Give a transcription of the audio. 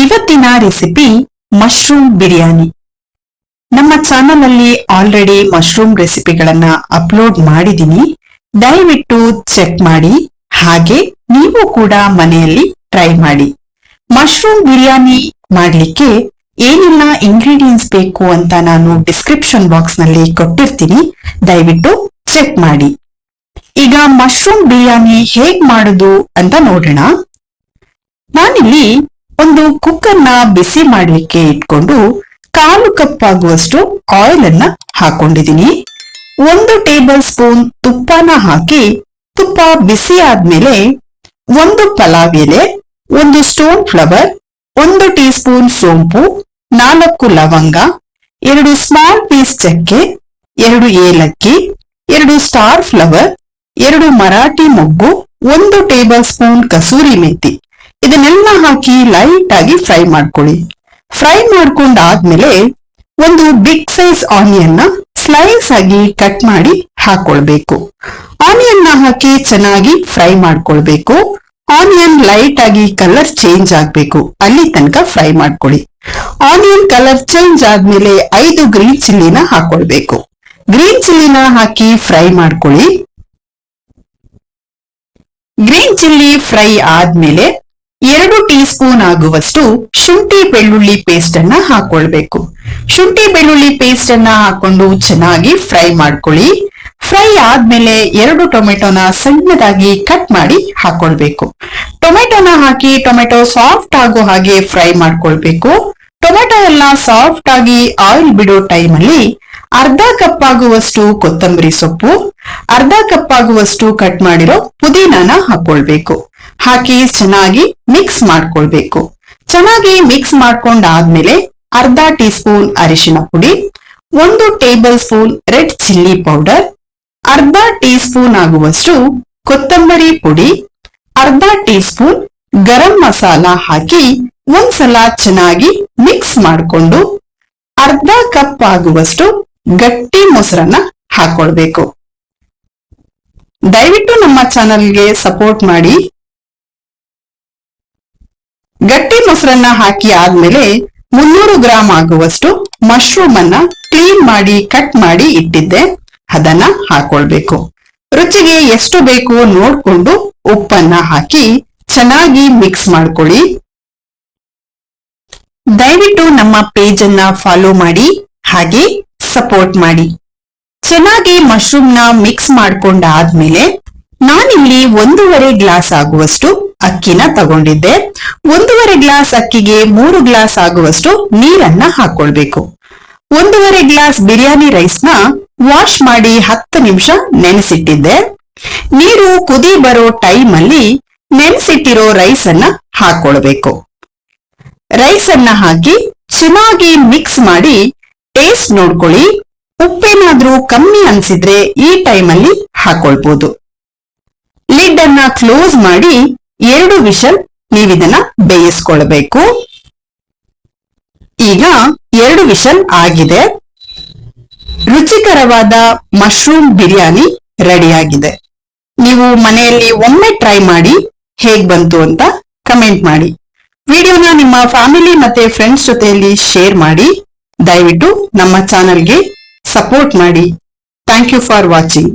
ಇವತ್ತಿನ recipe mushroom biryani. ನಮ್ಮ channel ಅಲ್ಲಿ ಆಲ್ರೆಡಿ ಮಶ್ರೂಮ್ ರೆಸಿಪಿಗಳನ್ನ ಅಪ್ಲೋಡ್ ಮಾಡಿದೀನಿ, ದಯವಿಟ್ಟು ಚೆಕ್ ಮಾಡಿ. ಹಾಗೆ ನೀವು ಕೂಡ ಮನೆಯಲ್ಲಿ ಟ್ರೈ ಮಾಡಿ. ಮಶ್ರೂಮ್ ಬಿರಿಯಾನಿ ಮಾಡ್ಲಿಕ್ಕೆ ಏನೆಲ್ಲ ಇಂಗ್ರೀಡಿಯೆಂಟ್ಸ್ ಬೇಕು ಅಂತ ನಾನು ಡಿಸ್ಕ್ರಿಪ್ಷನ್ ಬಾಕ್ಸ್ ನಲ್ಲಿ ಕೊಟ್ಟಿರ್ತೀನಿ, ದಯವಿಟ್ಟು ಚೆಕ್ ಮಾಡಿ. ಈಗ ಮಶ್ರೂಮ್ ಬಿರಿಯಾನಿ ಹೇಗ್ ಮಾಡುದು ಅಂತ ನೋಡೋಣ. ನಾನಿಲ್ಲಿ ಒಂದು ಕುಕ್ಕರ್ ನ ಬಿಸಿ ಮಾಡ್ಲಿಕ್ಕೆ ಇಟ್ಕೊಂಡು 1/4 ಕಪ್ ಆಗುವಷ್ಟು ಆಯಿಲ್ ಅನ್ನ ಹಾಕೊಂಡಿದೀನಿ. 1 ಟೇಬಲ್ ಸ್ಪೂನ್ ತುಪ್ಪನ ಹಾಕಿ, ತುಪ್ಪ ಬಿಸಿ ಆದ್ಮೇಲೆ 1 ಪಲಾವ್ ಎಲೆ, 1 ಸ್ಟೋನ್ ಫ್ಲವರ್, 1 ಟೀ ಸ್ಪೂನ್ ಸೋಂಪು, 4 ಲವಂಗ, 2 ಸ್ಮಾಲ್ ಪೀಸ್ ಚಕ್ಕೆ, 2 ಏಲಕ್ಕಿ, 2 ಸ್ಟಾರ್ ಫ್ಲವರ್, 2 ಮರಾಠಿ ಮೊಗ್ಗು, 1 ಟೇಬಲ್ ಸ್ಪೂನ್ ಕಸೂರಿ ಮೇಥಿ, ಇದನ್ನೆಲ್ಲ ಹಾಕಿ ಲೈಟ್ ಆಗಿ ಫ್ರೈ ಮಾಡ್ಕೊಳ್ಳಿ. ಫ್ರೈ ಮಾಡ್ಕೊಂಡಾದ್ಮೇಲೆ 1 ಬಿಗ್ ಸೈಜ್ ಆನಿಯನ್ ನ ಸ್ಲೈಸ್ ಆಗಿ ಕಟ್ ಮಾಡಿ ಹಾಕೊಳ್ಬೇಕು. ಆನಿಯನ್ ನ ಹಾಕಿ ಚೆನ್ನಾಗಿ ಫ್ರೈ ಮಾಡ್ಕೊಳ್ಬೇಕು. ಆನಿಯನ್ ಲೈಟ್ ಆಗಿ ಕಲರ್ ಚೇಂಜ್ ಆಗ್ಬೇಕು, ಅಲ್ಲಿ ತನಕ ಫ್ರೈ ಮಾಡ್ಕೊಳ್ಳಿ. ಆನಿಯನ್ ಕಲರ್ ಚೇಂಜ್ ಆದ್ಮೇಲೆ 5 ಗ್ರೀನ್ ಚಿಲ್ಲಿನ ಹಾಕೊಳ್ಬೇಕು. ಗ್ರೀನ್ ಚಿಲ್ಲಿನ ಹಾಕಿ ಫ್ರೈ ಮಾಡ್ಕೊಳ್ಳಿ. ಗ್ರೀನ್ ಚಿಲ್ಲಿ ಫ್ರೈ ಆದ್ಮೇಲೆ 2 ಟೀ ಸ್ಪೂನ್ ಆಗುವಷ್ಟು ಶುಂಠಿ ಬೆಳ್ಳುಳ್ಳಿ ಪೇಸ್ಟ್ ಅನ್ನ ಹಾಕೊಳ್ಬೇಕು. ಶುಂಠಿ ಬೆಳ್ಳುಳ್ಳಿ ಪೇಸ್ಟ್ ಅನ್ನ ಹಾಕೊಂಡು ಚೆನ್ನಾಗಿ ಫ್ರೈ ಮಾಡ್ಕೊಳ್ಳಿ. ಫ್ರೈ ಆದ್ಮೇಲೆ 2 ಟೊಮೆಟೊನ ಸಣ್ಣದಾಗಿ ಕಟ್ ಮಾಡಿ ಹಾಕೊಳ್ಬೇಕು. ಟೊಮೆಟೊನ ಹಾಕಿ ಟೊಮೆಟೊ ಸಾಫ್ಟ್ ಆಗೋ ಹಾಗೆ ಫ್ರೈ ಮಾಡ್ಕೊಳ್ಬೇಕು. ಟೊಮೆಟೊ ಎಲ್ಲ ಸಾಫ್ಟ್ ಆಗಿ ಆಯಿಲ್ ಬಿಡೋ ಟೈಮ್ ಅಲ್ಲಿ 1/2 ಕಪ್ ಆಗುವಷ್ಟು ಕೊತ್ತಂಬರಿ ಸೊಪ್ಪು, 1/2 ಕಪ್ ಆಗುವಷ್ಟು ಕಟ್ ಮಾಡಿರೋ ಪುದೀನಾನ ಹಾಕೊಳ್ಬೇಕು. ಹಾಕಿ ಚೆನ್ನಾಗಿ ಮಿಕ್ಸ್ ಮಾಡ್ಕೊಳ್ಬೇಕು. ಚೆನ್ನಾಗಿ ಮಿಕ್ಸ್ ಮಾಡ್ಕೊಂಡಾದ್ಮೇಲೆ 1/2 ಟೀ ಸ್ಪೂನ್ ಅರಿಶಿನ ಪುಡಿ, 1 table spoon red chilli powder, 1/2 tea spoon ಆಗುವಷ್ಟು ಕೊತ್ತಂಬರಿ ಪುಡಿ, 1/2 ಟೀ ಸ್ಪೂನ್ ಗರಂ ಮಸಾಲ ಹಾಕಿ ಒಂದ್ಸಲ ಚೆನ್ನಾಗಿ ಮಿಕ್ಸ್ ಮಾಡಿಕೊಂಡು 1/2 ಕಪ್ ಆಗುವಷ್ಟು ಗಟ್ಟಿ ಮೊಸರನ್ನ ಹಾಕೊಳ್ಬೇಕು. ದಯವಿಟ್ಟು ನಮ್ಮ ಚಾನಲ್ಗೆ ಸಪೋರ್ಟ್ ಮಾಡಿ. ಗಟ್ಟಿ ಮೊಸರನ್ನ ಹಾಕಿ ಆದ್ಮೇಲೆ 300 ಗ್ರಾಂ ಆಗುವಷ್ಟು ಮಶ್ರೂಮ್ ಅನ್ನ ಕ್ಲೀನ್ ಮಾಡಿ ಕಟ್ ಮಾಡಿ ಇಟ್ಟಿದ್ದೆ, ಅದನ್ನ ಹಾಕೊಳ್ಬೇಕು. ರುಚಿಗೆ ಎಷ್ಟು ಬೇಕು ನೋಡ್ಕೊಂಡು ಉಪ್ಪನ್ನ ಹಾಕಿ ಚೆನ್ನಾಗಿ ಮಿಕ್ಸ್ ಮಾಡ್ಕೊಳ್ಳಿ. ದಯವಿಟ್ಟು ನಮ್ಮ ಪೇಜ್ ಅನ್ನ ಫಾಲೋ ಮಾಡಿ, ಹಾಗೆ ಸಪೋರ್ಟ್ ಮಾಡಿ. ಚೆನ್ನಾಗಿ ಮಶ್ರೂಮ್ ನ ಮಿಕ್ಸ್ ಮಾಡ್ಕೊಂಡಾದ್ಮೇಲೆ ನಾನಿಲ್ಲಿ 1.5 ಗ್ಲಾಸ್ ಆಗುವಷ್ಟು ಅಕ್ಕಿನ ತಗೊಂಡಿದ್ದೆ. 1.5 ಗ್ಲಾಸ್ ಅಕ್ಕಿಗೆ 3 ಗ್ಲಾಸ್ ಆಗುವಷ್ಟು ನೀರನ್ನ ಹಾಕೊಳ್ಬೇಕು. 1.5 ಗ್ಲಾಸ್ ಬಿರಿಯಾನಿ ರೈಸ್ ನ ವಾಶ್ ಮಾಡಿ 10 ನಿಮಿಷ ನೆನೆಸಿಟ್ಟಿದ್ದೆ. ನೀರು ಕುದಿ ಬರೋ ಟೈಮ್ ಅಲ್ಲಿ ನೆನೆಸಿಟ್ಟಿರೋ ರೈಸ್ ಅನ್ನ ಹಾಕೊಳ್ಬೇಕು. ರೈಸ್ ಅನ್ನ ಹಾಕಿ ಚೆನ್ನಾಗಿ ಮಿಕ್ಸ್ ಮಾಡಿ ಟೇಸ್ಟ್ ನೋಡ್ಕೊಳ್ಳಿ. ಉಪ್ಪೇನಾದ್ರೂ ಕಮ್ಮಿ ಅನ್ಸಿದ್ರೆ ಈ ಟೈಮ್ ಅಲ್ಲಿ ಹಾಕೊಳ್ಬಹುದು. ಲಿಡ್ ಅನ್ನ ಕ್ಲೋಸ್ ಮಾಡಿ 2 ವಿಷಲ್ ನೀವಿದನ್ನ ಬೇಯಿಸ್ಕೊಳ್ಬೇಕು. ಈಗ 2 ವಿಷಲ್ ಆಗಿದೆ. ರುಚಿಕರವಾದ ಮಶ್ರೂಮ್ ಬಿರಿಯಾನಿ ರೆಡಿಯಾಗಿದೆ. ನೀವು ಮನೆಯಲ್ಲಿ ಒಮ್ಮೆ ಟ್ರೈ ಮಾಡಿ ಹೇಗ್ ಬಂತು ಅಂತ ಕಮೆಂಟ್ ಮಾಡಿ. ವಿಡಿಯೋನ ನಿಮ್ಮ ಫ್ಯಾಮಿಲಿ ಮತ್ತೆ ಫ್ರೆಂಡ್ಸ್ ಜೊತೆಯಲ್ಲಿ ಶೇರ್ ಮಾಡಿ. ದಯವಿಟ್ಟು ನಮ್ಮ ಚಾನಲ್ಗೆ ಸಪೋರ್ಟ್ ಮಾಡಿ. Thank you for watching.